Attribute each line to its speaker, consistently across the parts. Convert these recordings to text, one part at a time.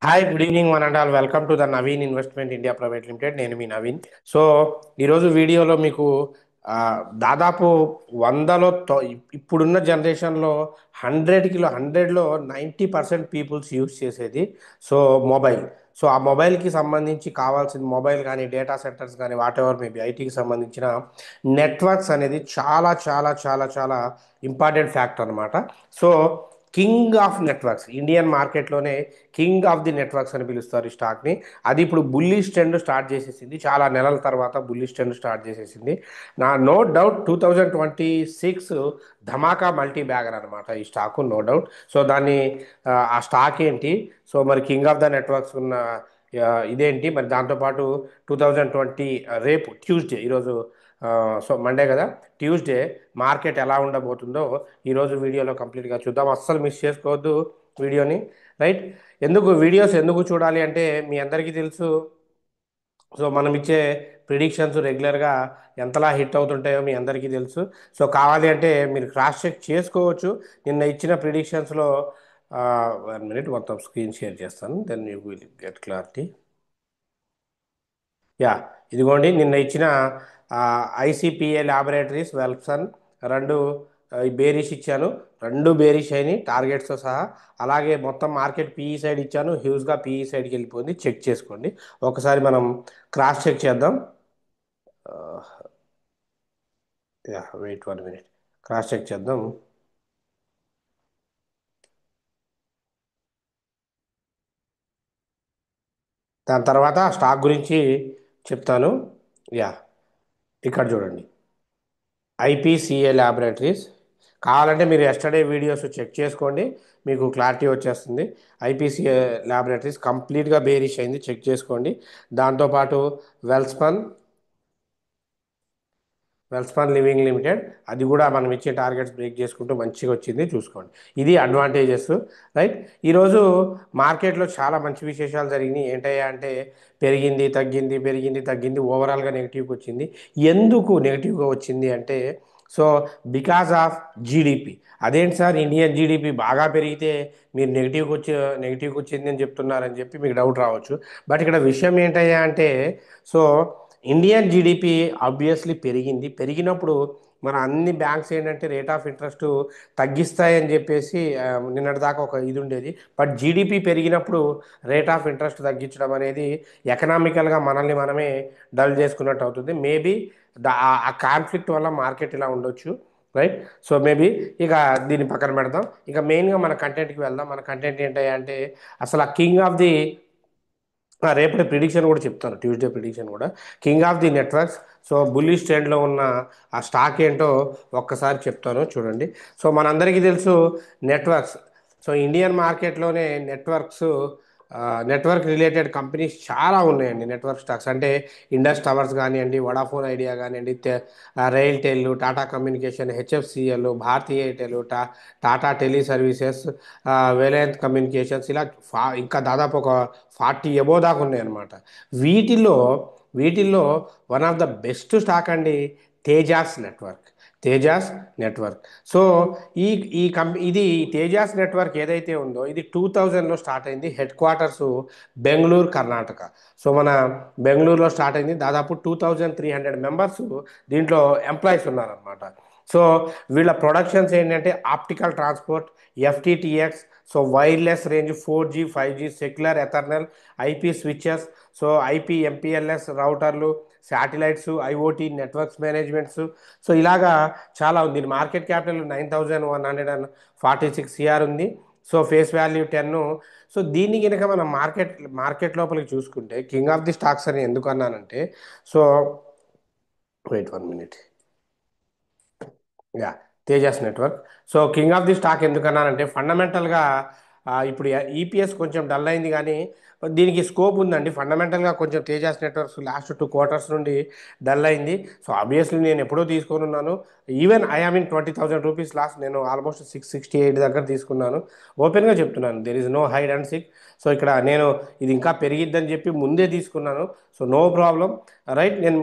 Speaker 1: Hi good evening one and all welcome to the Naveen investment India private limited. నేను మీ Naveen. So ఈరోజు వీడియోలో మీకు ఆ, దాదాపు వందలో ఇప్పుడున్న జనరేషన్లో హండ్రెడ్లో 90% పీపుల్స్ యూజ్ చేసేది సో మొబైల్. సో ఆ మొబైల్కి సంబంధించి కావాల్సిన మొబైల్ కానీ డేటా సెంటర్స్ కానీ వాట్ ఎవర్ మేబీ ఐటీకి సంబంధించిన నెట్వర్క్స్ అనేది చాలా చాలా చాలా చాలా ఇంపార్టెంట్ ఫ్యాక్టర్ అనమాట. So king of networks Indian మార్కెట్లోనే కింగ్ ఆఫ్ ది నెట్వర్క్స్ అని పిలుస్తారు ఈ స్టాక్ని. అది ఇప్పుడు బుల్లిష్ ట్రెండ్ స్టార్ట్ చేసేసింది, చాలా నెలల తర్వాత బుల్లిష్ ట్రెండ్ స్టార్ట్ చేసేసింది. నో డౌట్ 2026 ధమాకా మల్టీ బ్యాగర్ అనమాట ఈ స్టాకు, నో డౌట్. సో దాన్ని ఆ స్టాక్ ఏంటి, సో మరి కింగ్ ఆఫ్ ద నెట్వర్క్స్ ఉన్న ఇదేంటి, మరి దాంతోపాటు 2020 రేపు ట్యూస్డే, ఈరోజు సో మండే కదా, ట్యూస్డే మార్కెట్ ఎలా ఉండబోతుందో ఈరోజు వీడియోలో కంప్లీట్గా చూద్దాం. అస్సలు మిస్ చేసుకోవద్దు వీడియోని, రైట్? వీడియోస్ ఎందుకు చూడాలి అంటే మీ అందరికీ తెలుసు. సో మనం ఇచ్చే ప్రిడిక్షన్స్ రెగ్యులర్గా ఎంతలా హిట్ అవుతుంటాయో మీ అందరికీ తెలుసు. సో కావాలి అంటే మీరు క్రాస్ చెక్ చేసుకోవచ్చు. నిన్న ఇచ్చిన ప్రిడిక్షన్స్లో 1 మినిట్ మొత్తం స్క్రీన్ షేర్ చేస్తాను, then you will get clarity. Yeah, ఇదిగోండి నిన్న ఇచ్చిన ఐసిపిఏ ల్యాబొరేటరీస్, వెల్సన్ రెండు బేరిష్ ఇచ్చాను. రెండు బేరిష్ అయినాయి టార్గెట్స్తో సహా. అలాగే మొత్తం మార్కెట్ పీఈ సైడ్ ఇచ్చాను, హ్యూజ్గా పీఈ సైడ్కి వెళ్ళిపోయింది. చెక్ చేసుకోండి ఒకసారి, మనం క్రాస్ చెక్ చేద్దాం. Yeah, wait 1 minute, cross check చేద్దాం. దాని తర్వాత స్టాక్ గురించి చెప్తాను. యా, ఇక్కడ చూడండి, ఐపీసీఏ ల్యాబొరేటరీస్. కావాలంటే మీరు ఎస్టర్డే వీడియోస్ చెక్ చేసుకోండి, మీకు క్లారిటీ వచ్చేస్తుంది. ఐపీసీఏ ల్యాబొరేటరీస్ కంప్లీట్గా బేరిష్ అయింది, చెక్ చేసుకోండి. దాంతోపాటు వెల్స్పన్ వెల్స్పన్ లివింగ్ లిమిటెడ్, అది కూడా మనం ఇచ్చే టార్గెట్స్ బ్రేక్ చేసుకుంటూ మంచిగా వచ్చింది, చూసుకోండి. ఇది అడ్వాంటేజెస్, రైట్? ఈరోజు మార్కెట్లో చాలా మంచి విశేషాలు జరిగినాయి. ఏంటయ్యా అంటే పెరిగింది తగ్గింది, పెరిగింది తగ్గింది, ఓవరాల్గా నెగిటివ్కి వచ్చింది. ఎందుకు నెగిటివ్గా వచ్చింది అంటే, సో బికాస్ ఆఫ్ జీడిపి. అదేంటి సార్, ఇండియన్ జీడిపి బాగా పెరిగితే మీరు నెగిటివ్కి వచ్చింది అని చెప్తున్నారని చెప్పి మీకు డౌట్ రావచ్చు. బట్ ఇక్కడ విషయం ఏంటయ్యా అంటే, సో ఇండియన్ జీడిపి ఆబ్వియస్లీ పెరిగినప్పుడు మన అన్ని బ్యాంక్స్ ఏంటంటే రేట్ ఆఫ్ ఇంట్రెస్ట్ తగ్గిస్తాయని చెప్పేసి నిన్నటిదాకా ఒక ఇది ఉండేది. బట్ జీడిపి పెరిగినప్పుడు రేట్ ఆఫ్ ఇంట్రెస్ట్ తగ్గించడం అనేది ఎకనామికల్గా మనల్ని మనమే డల్ చేసుకున్నట్టు అవుతుంది. మేబీ ఆ కాన్ఫ్లిక్ట్ వల్ల మార్కెట్ ఇలా ఉండొచ్చు, రైట్? సో మేబీ ఇక దీన్ని పక్కన పెడదాం. ఇక మెయిన్గా మన కంటెంట్కి వెళ్దాం. మన కంటెంట్ ఏంటంటే అసలు ఆ కింగ్ ఆఫ్ ది రేపటి ప్రిడిక్షన్ కూడా చెప్తాను, ట్యూస్డే ప్రిడిక్షన్ కూడా. King of the networks, so bullish ట్రెండ్లో ఉన్న ఆ స్టాక్ ఏంటో ఒక్కసారి చెప్తాను చూడండి. సో మనందరికీ తెలుసు నెట్వర్క్స్. సో ఇండియన్ మార్కెట్లోనే నెట్వర్క్ రిలేటెడ్ కంపెనీస్ చాలా ఉన్నాయండి. నెట్వర్క్ స్టాక్స్ అంటే ఇండస్ టవర్స్ కానివ్వండి, వడాఫోన్ ఐడియా కానివ్వండి, RailTel, Tata Communication, HFCL, Bharti Airtel, Tata Teleservices, వేలయంత్ కమ్యూనికేషన్స్, ఇలా ఇంకా దాదాపు ఒక 40 ఎబో దాకా ఉన్నాయన్నమాట. వీటిల్లో వీటిల్లో one of the best stock అండి Tejas network. Tejas network. So ఈ ఈ ఇది తేజాస్ నెట్వర్క్ ఏదైతే ఉందో ఇది 2000లో స్టార్ట్ అయింది. Headquarters Bengaluru, Karnataka. So మన బెంగళూరులో స్టార్ట్ అయింది. దాదాపు 2300 మెంబర్స్ దీంట్లో ఎంప్లాయీస్ ఉన్నారనమాట. సో వీళ్ళ ప్రొడక్షన్స్ ఏంటంటే optical transport, FTTX, so wireless range, 4G 5G, cellular ethernet, IP switches, so IP MPLS రౌటర్లు, satellites, IoT networks managements. So ఇలాగా చాలా ఉంది. దీని మార్కెట్ క్యాపిటల్ 9146 CR ఉంది. So face value 10. సో దీన్ని కనుక మనం మార్కెట్ లోపలికి చూసుకుంటే కింగ్ ఆఫ్ ది స్టాక్స్ అని ఎందుకు అన్నానంటే, so wait 1 minute. Yeah, Tejas network. So king of the stock ఎందుకన్నానంటే ఫండమెంటల్గా ఇప్పుడు ఈపీఎస్ కొంచెం డల్ అయింది, కానీ దీనికి స్కోప్ ఉందండి. ఫండమెంటల్గా కొంచెం తేజస్ నెట్వర్క్స్ లాస్ట్ 2 క్వార్టర్స్ నుండి డల్ అయింది. సో ఆబ్వియస్లీ నేను ఎప్పుడో తీసుకొని ఉన్నాను. Even I mean 20,000 rupees last, నేను ఆల్మోస్ట్ 668 దగ్గర తీసుకున్నాను. ఓపెన్గా చెప్తున్నాను, there is no hide and seek. So ఇక్కడ నేను ఇది ఇంకా పెరిగిద్దని చెప్పి ముందే తీసుకున్నాను. So no problem. రైట్. నేను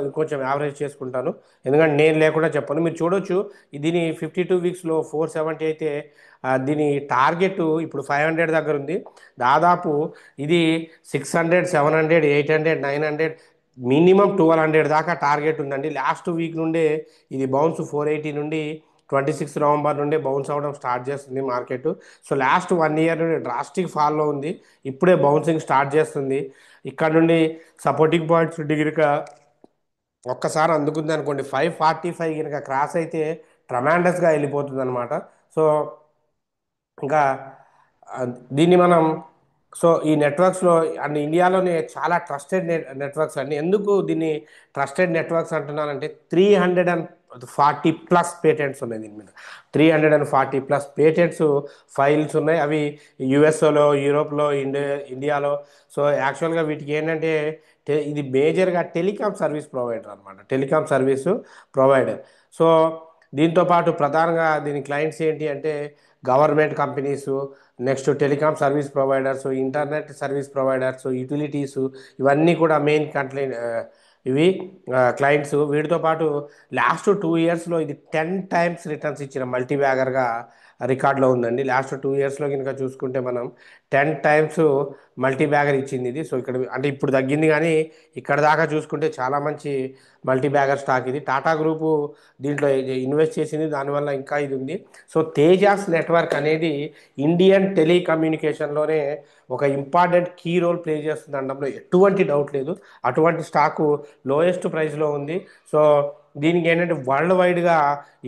Speaker 1: ఇంకొంచెం యావరేజ్ చేసుకుంటాను, ఎందుకంటే నేను లేకుండా చెప్పను. మీరు చూడొచ్చు, దీని 52 వీక్స్లో 470 అయితే దీని టార్గెట్ ఇప్పుడు 500 దగ్గర ఉంది. దాదాపు ఇది 600, 700, 800, 900, మినిమం 1200 దాకా టార్గెట్ ఉందండి. లాస్ట్ వీక్ నుండే ఇది బౌన్స్ 480 నుండి 26 నవంబర్ నుండే బౌన్స్ అవ్వడం స్టార్ట్ చేస్తుంది మార్కెట్. సో లాస్ట్ 1 ఇయర్ నుండి డ్రాస్టిక్ ఫాల్లో ఉంది, ఇప్పుడే బౌన్సింగ్ స్టార్ట్ చేస్తుంది. ఇక్కడ నుండి సపోర్టింగ్ పాయింట్స్ డిగ్రీగా ఒక్కసారి అందుకుంది అనుకోండి, 545 కనుక క్రాస్ అయితే ట్రమాండస్గా వెళ్ళిపోతుంది అనమాట. సో ఇంకా ఆ, దీన్ని మనం, సో ఈ నెట్వర్క్స్లో అండ్ ఇండియాలోనే చాలా ట్రస్టెడ్ నెట్వర్క్స్ అండి. ఎందుకు దీన్ని ట్రస్టెడ్ నెట్వర్క్స్ అంటున్నానంటే 340+ పేటెంట్స్ ఉన్నాయి దీని మీద. 340+ పేటెంట్స్ ఫైల్స్ ఉన్నాయి. అవి యుఎస్ఓలో, యూరోప్లో, ఇండియాలో. సో యాక్చువల్గా వీటికి ఏంటంటే ఇది మేజర్గా టెలికాం సర్వీస్ ప్రొవైడర్ అనమాట, టెలికాం సర్వీసు ప్రొవైడర్. సో దీంతో పాటు ప్రధానంగా దీని క్లయింట్స్ ఏంటి అంటే government companies, next telecom service providers, internet service providers, utilities, ఇవన్నీ కూడా మెయిన్ కంప్లైంట్ ఇవి క్లయింట్స్. వీటితో పాటు లాస్ట్ 2 ఇయర్స్లో ఇది 10 టైమ్స్ రిటర్న్స్ ఇచ్చిన మల్టీ బ్యాగర్గా రికార్డులో ఉందండి. లాస్ట్ 2 ఇయర్స్లో కనుక చూసుకుంటే మనం 10 టైమ్స్ మల్టీ బ్యాగర్ ఇచ్చింది ఇది. సో ఇక్కడ అంటే ఇప్పుడు తగ్గింది కానీ ఇక్కడ దాకా చూసుకుంటే చాలా మంచి మల్టీ బ్యాగర్ స్టాక్ ఇది. టాటా గ్రూపు దీంట్లో ఇన్వెస్ట్ చేసింది, దానివల్ల ఇంకా ఇది ఉంది. సో తేజాస్ నెట్వర్క్ అనేది ఇండియన్ టెలికమ్యూనికేషన్లోనే ఒక ఇంపార్టెంట్ కీ రోల్ ప్లే చేస్తుంది అనడంలో ఎటువంటి డౌట్ లేదు. అటువంటి స్టాకు లోయెస్ట్ ప్రైస్లో ఉంది. సో దీనికి ఏంటంటే వరల్డ్ వైడ్గా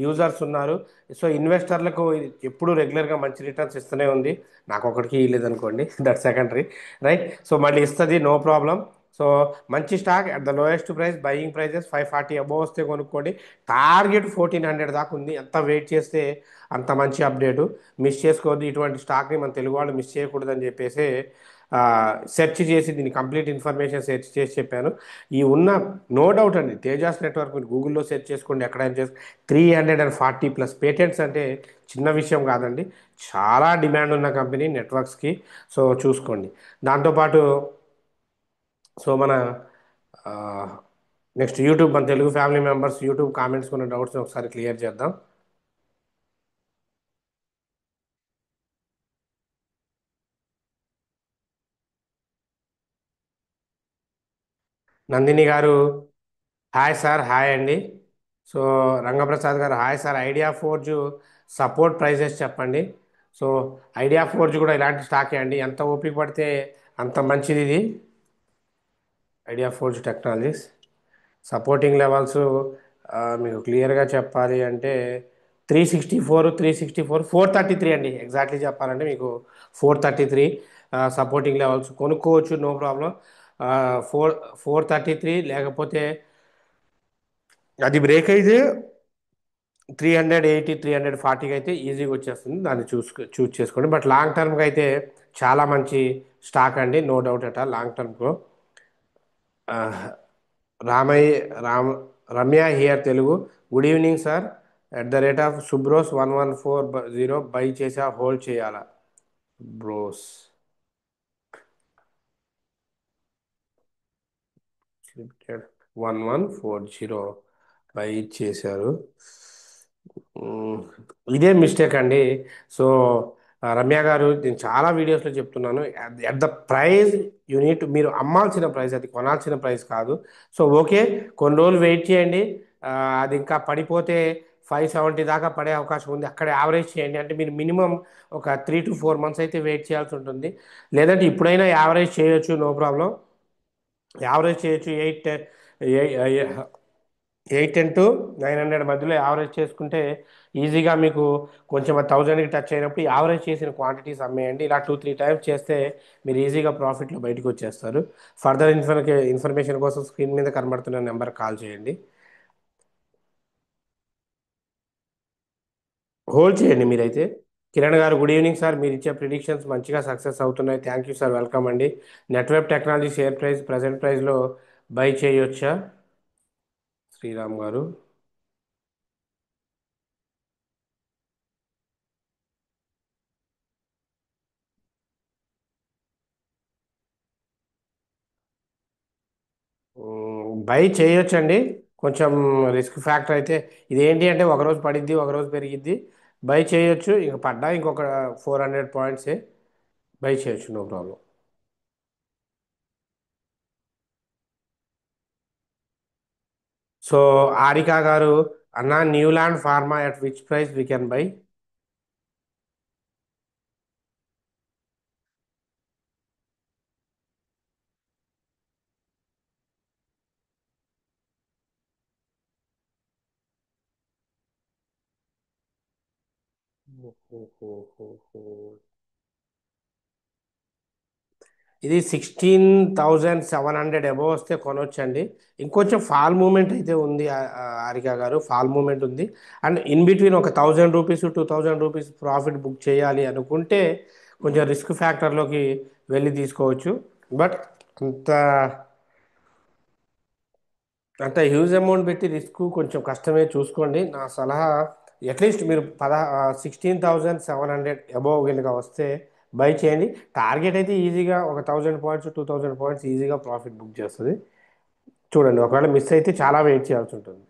Speaker 1: యూజర్స్ ఉన్నారు. సో ఇన్వెస్టర్లకు ఇది ఎప్పుడు రెగ్యులర్గా మంచి రిటర్న్స్ ఇస్తూనే ఉంది. నాకు ఒకటికి ఇవ్వలేదనుకోండి, దట్ సెకండరీ, రైట్. సో మళ్ళీ ఇస్తుంది, నో ప్రాబ్లం. సో మంచి stock at the lowest price, buying prices 540 above వస్తే కొనుక్కోండి. టార్గెట్ 1400 దాకా ఉంది. ఎంత వెయిట్ చేస్తే అంత మంచి అప్డేటు. మిస్ చేసుకోవద్దు, ఇటువంటి స్టాక్ని మన తెలుగు వాళ్ళు మిస్ చేయకూడదని చెప్పేసి సెర్చ్ చేసి దీని కంప్లీట్ ఇన్ఫర్మేషన్ సెర్చ్ చేసి చెప్పాను. ఈ ఉన్న నో డౌట్ అండి, తేజాస్ నెట్వర్క్ మీరు గూగుల్లో సెర్చ్ చేసుకోండి, ఎక్కడైనా చేసి 340+ పేటెంట్స్ అంటే చిన్న విషయం కాదండి. చాలా డిమాండ్ ఉన్న కంపెనీ నెట్వర్క్స్కి. సో చూసుకోండి. దాంతోపాటు సో మన నెక్స్ట్ యూట్యూబ్, మన Telugu family members YouTube comments ఉన్న డౌట్స్ని ఒకసారి క్లియర్ చేద్దాం. నందిని గారు హాయ్ సార్, హాయ్ అండి. సో రంగప్రసాద్ గారు hi sir. Idea Forge support prices చెప్పండి. సో ఐడియా ఫోర్జు కూడా ఇలాంటి స్టాకే అండి, ఎంత ఓపిక పడితే అంత మంచిది ఇది. Idea forge technologies supporting levels మీకు క్లియర్గా చెప్పాలి అంటే 364, 364, 433 అండి. ఎగ్జాక్ట్లీ చెప్పాలంటే మీకు 433 సపోర్టింగ్ లెవెల్స్ కొనుక్కోవచ్చు, నో ప్రాబ్లం. ఫోర్ 433 లేకపోతే అది బ్రేక్ అయితే 380, 340కి అయితే ఈజీగా వచ్చేస్తుంది. దాన్ని చూస్ చేసుకోండి. బట్ లాంగ్ టర్మ్కి అయితే చాలా మంచి స్టాక్ అండి, నో డౌట్ అట లాంగ్ టర్మ్కు. Ramayya Ram Ramya here Telugu. Good evening sir. @ Subros 1140 buy చేసా, హోల్డ్ చేయాలా బ్రోస్? 1140 బై చేశారు. మ్మ్. ఇదే మిస్టేక్ అండి. సో రమ్య గారు, నేను చాలా వీడియోస్లో చెప్తున్నాను, అట్ ద ప్రైస్ యూనిట్, మీరు అమ్మాల్సిన ప్రైస్, అది కొనాల్సిన ప్రైస్ కాదు. సో ఓకే, కొన్ని రోజులు వెయిట్ చేయండి. ఆ, అది ఇంకా పడిపోతే 570 దాకా పడే అవకాశం ఉంది, అక్కడ యావరేజ్ చేయండి. అంటే మీరు మినిమం ఒక 3 to 4 months అయితే వెయిట్ చేయాల్సి ఉంటుంది. లేదంటే ఇప్పుడైనా యావరేజ్ చేయొచ్చు, నో ప్రాబ్లం. యావరేజ్ చేయొచ్చు. 810 to 900 మధ్యలో యావరేజ్ చేసుకుంటే ఈజీగా మీకు కొంచెం 1000కి టచ్ అయినప్పుడు యావరేజ్ చేసిన క్వాంటిటీస్ అమ్మేయండి. ఇలా 2-3 టైమ్స్ చేస్తే మీరు ఈజీగా ప్రాఫిట్లో బయటకు వచ్చేస్తారు. ఫర్దర్ ఇన్ఫర్మేషన్ కోసం స్క్రీన్ మీద కనబడుతున్న నెంబర్ కాల్ చేయండి. హోల్డ్ చేయండి మీరైతే. కిరణ్ గారు గుడ్ ఈవినింగ్ సార్. మీరు ఇచ్చే ప్రిడిక్షన్స్ మంచిగా సక్సెస్ అవుతున్నాయి. థ్యాంక్ యూ సార్, వెల్కమ్ అండి. Network technology share price present ప్రైస్లో బై చేయొచ్చా? శ్రీరామ్ గారు బై చేయొచ్చండి. కొంచెం రిస్క్ ఫ్యాక్టర్ అయితే ఇదేంటి అంటే ఒకరోజు పడిద్ది ఒకరోజు పెరిగిద్ది. బై చేయొచ్చు, ఇంక పడ్డా ఇంకొక 400 పాయింట్సే. బై చేయొచ్చు, నో ప్రాబ్లం. సో హారిక గారు, అన్న Newland pharma at which price we can buy? ఇది 16,700 అబోవ్ వస్తే కొనొచ్చండి. ఇంకొంచెం ఫాల్ మూమెంట్ అయితే ఉంది. హారిక గారు, ఫాల్ మూమెంట్ ఉంది. అండ్ ఇన్ బిట్వీన్ ఒక 1000 రూపీస్ 2000 రూపీస్ ప్రాఫిట్ బుక్ చేయాలి అనుకుంటే కొంచెం రిస్క్ ఫ్యాక్టర్లోకి వెళ్ళి తీసుకోవచ్చు. బట్ అంత అంత హ్యూజ్ అమౌంట్ పెట్టి రిస్క్ కొంచెం కష్టమే, చూసుకోండి నా సలహా. అట్లీస్ట్ మీరు 16,700 అబోవ్ కనుక వస్తే బై చేయండి. టార్గెట్ అయితే ఈజీగా ఒక 1000 పాయింట్స్ 2000 పాయింట్స్ ఈజీగా ప్రాఫిట్ బుక్ చేస్తుంది. చూడండి, ఒకవేళ మిస్ అయితే చాలా వెయిట్ చేయాల్సి ఉంటుంది.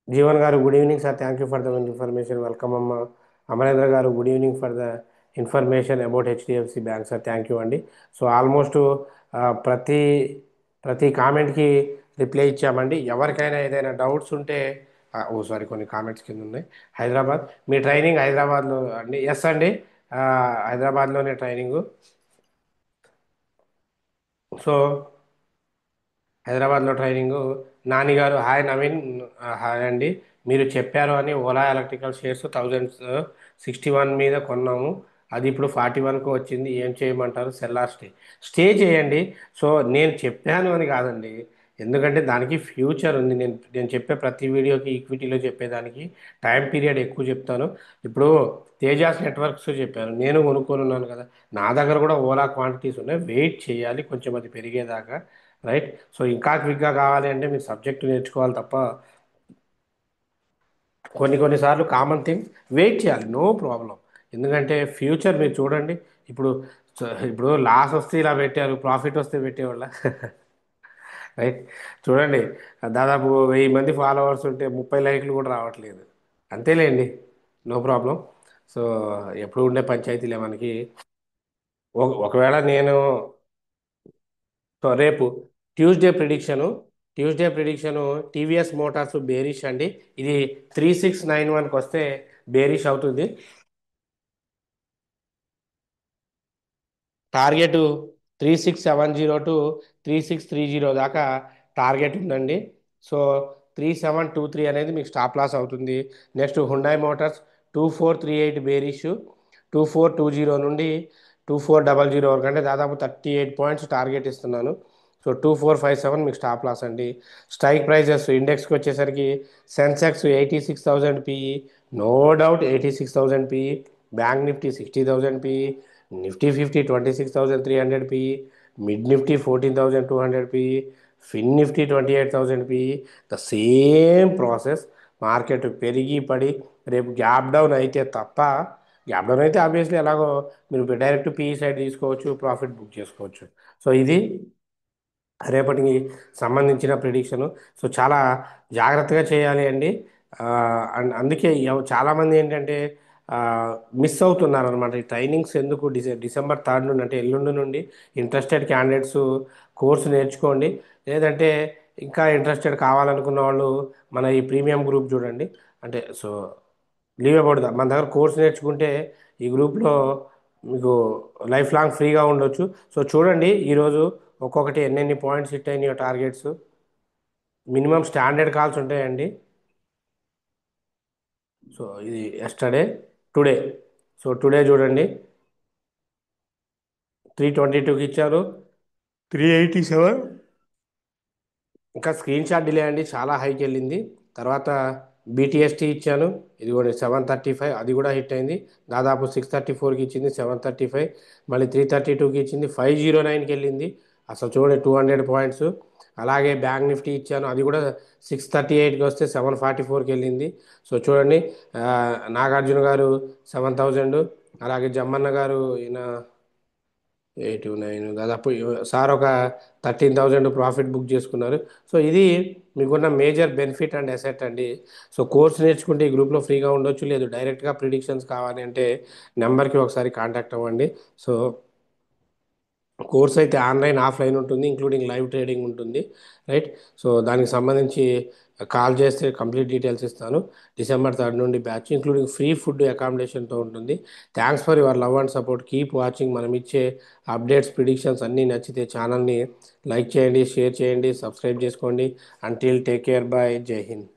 Speaker 1: జీవన్ గారు, good evening sir, thank you for the information, welcome అమ్మ. అమరేంద్ర గారు, good evening for the information about HDFC bank sir, thank you అండి. సో ఆల్మోస్ట్ ప్రతి ప్రతి కామెంట్కి రిప్లై ఇచ్చామండి. ఎవరికైనా ఏదైనా డౌట్స్ ఉంటే ఓ సారీ, కొన్ని కామెంట్స్ కింద ఉన్నాయి. హైదరాబాద్, మీ ట్రైనింగ్ హైదరాబాద్లో అండి? ఎస్ అండి, ఆ, హైదరాబాద్లోనే ట్రైనింగు. సో హైదరాబాద్లో ట్రైనింగు. నానిగారు, హాయ్ నవీన్. హాయ్ అండి. మీరు చెప్పారు అని ఓలా ఎలక్ట్రికల్ షేర్స్ 1061 మీద కొన్నాము. అది ఇప్పుడు 41కు వచ్చింది. ఏం చేయమంటారు? Cellar stay? స్టే చేయండి. సో నేను చెప్పాను అని కాదండి, ఎందుకంటే దానికి ఫ్యూచర్ ఉంది. నేను చెప్పే ప్రతి వీడియోకి ఈక్విటీలో చెప్పేదానికి టైం పీరియడ్ ఎక్కువ చెప్తాను. ఇప్పుడు తేజాస్ నెట్వర్క్స్ చెప్పాను, నేను కొనుక్కొని ఉన్నాను కదా. నా దగ్గర కూడా ఓలా క్వాంటిటీస్ ఉన్నాయి. వెయిట్ చేయాలి కొంచెం అది పెరిగేదాకా, రైట్? సో ఇంకా క్విక్గా కావాలి అంటే మీరు సబ్జెక్టు నేర్చుకోవాలి తప్ప, కొన్నిసార్లు కామన్ థింగ్ వెయిట్ చేయాలి, నో ప్రాబ్లం. ఎందుకంటే ఫ్యూచర్ మీరు చూడండి. ఇప్పుడు ఇప్పుడు లాస్ వస్తే ఇలా పెట్టారు, ప్రాఫిట్ వస్తే పెట్టేవాళ్ళ? రైట్. చూడండి, దాదాపు 1000 మంది ఫాలోవర్స్ ఉంటే 30 లైక్లు కూడా రావట్లేదు. అంతేలేండి, నో ప్రాబ్లం. సో ఎప్పుడు ఉండే పంచాయతీలే మనకి. ఒకవేళ నేను, సో రేపు Tuesday prediction Tuesday prediction TVS Motors bearish అండి. ఇది 3691కి వస్తే బేరిష్ అవుతుంది. టార్గెట్ 3670 టు 3630 దాకా టార్గెట్ ఉందండి. సో 3723 అనేది మీకు స్టాప్ లాస్ అవుతుంది. నెక్స్ట్ హుండాయ్ మోటార్స్ 2438 బేరిష్, 2420 నుండి 2400 వరకు, అంటే దాదాపు 38 పాయింట్స్ టార్గెట్ ఇస్తున్నాను. సో 2457 మీకు స్టాప్ లాస్ అండి. స్ట్రైక్ ప్రైజెస్ ఇండెక్స్కి వచ్చేసరికి Sensex 86,000 PE, no doubt 86,000 PE. Bank Nifty 60,000 PE. Nifty 50 26,300 PE. Mid Nifty 14,200 PE. Fin Nifty 28,000 PE. The same process. Market పెరిగి పడి రేపు గ్యాప్ డౌన్ అయితే తప్ప, గ్యాప్ డౌన్ అయితే ఆబ్వియస్లీ ఎలాగో మీరు డైరెక్ట్ పిఈ సైడ్ తీసుకోవచ్చు, ప్రాఫిట్ బుక్ చేసుకోవచ్చు. సో ఇది రేపటికి సంబంధించిన ప్రిడిక్షను. సో చాలా జాగ్రత్తగా చేయాలి అండి. అండ్ అందుకే చాలామంది ఏంటంటే మిస్ అవుతున్నారు అనమాట. ఈ ట్రైనింగ్స్ ఎందుకు? డిసెంబర్ 3 నుండి, అంటే ఎల్లుండి నుండి ఇంట్రెస్టెడ్ క్యాండిడేట్స్ కోర్సు నేర్చుకోండి. లేదంటే ఇంకా ఇంట్రెస్టెడ్ కావాలనుకున్న వాళ్ళు మన ఈ ప్రీమియం గ్రూప్ చూడండి. అంటే సో లీవ్ అబౌట్ మన దగ్గర కోర్స్ నేర్చుకుంటే ఈ గ్రూప్లో మీకు లైఫ్ లాంగ్ ఫ్రీగా ఉండొచ్చు. సో చూడండి, ఈరోజు ఒక్కొక్కటి ఎన్నెన్ని పాయింట్స్ హిట్ అయినాయో టార్గెట్స్. మినిమం స్టాండర్డ్ కాల్స్ ఉంటాయండి. సో ఇది ఎస్టర్డే, టుడే. సో టుడే చూడండి, 322కి ఇచ్చారు, 387. ఇంకా స్క్రీన్ షాట్ డిలే అండి, చాలా హైకి వెళ్ళింది. తర్వాత బీటీఎస్టీ ఇచ్చాను, ఇది కూడా 735, అది కూడా హిట్ అయింది. దాదాపు 634కి ఇచ్చింది, 735. మళ్ళీ 332కి ఇచ్చింది, 509కి వెళ్ళింది. అసలు చూడండి, 200 పాయింట్స్. అలాగే బ్యాంక్ నిఫ్టీ ఇచ్చాను, అది కూడా 638కి వస్తే 744కి వెళ్ళింది. సో చూడండి, నాగార్జున గారు 7,000, అలాగే జమ్మన్న గారు ఈయన 8 9 దాదాపు సార్ ఒక 13,000 ప్రాఫిట్ బుక్ చేసుకున్నారు. సో ఇది మీకున్న మేజర్ బెనిఫిట్ అండ్ అసెట్ అండి. సో కోర్స్ నేర్చుకుంటే ఈ గ్రూప్లో ఫ్రీగా ఉండొచ్చు, లేదు డైరెక్ట్గా ప్రిడిక్షన్స్ కావాలి అంటే నెంబర్కి ఒకసారి కాంటాక్ట్ అవ్వండి. సో కోర్స్ అయితే ఆన్లైన్ ఆఫ్లైన్ ఉంటుంది, ఇంక్లూడింగ్ లైవ్ ట్రేడింగ్ ఉంటుంది, రైట్. సో దానికి సంబంధించి కాల్ చేస్తే కంప్లీట్ డీటెయిల్స్ ఇస్తాను. December 3 నుండి బ్యాచ్ ఇంక్లూడింగ్ ఫ్రీ ఫుడ్ అకామిడేషన్తో ఉంటుంది. Thanks for your love and support, keep watching. మనం ఇచ్చే అప్డేట్స్ ప్రిడిక్షన్స్ అన్నీ నచ్చితే ఛానల్ని లైక్ చేయండి, షేర్ చేయండి, సబ్స్క్రైబ్ చేసుకోండి. అంటిల్ టేక్ కేర్, బై, జై హింద్.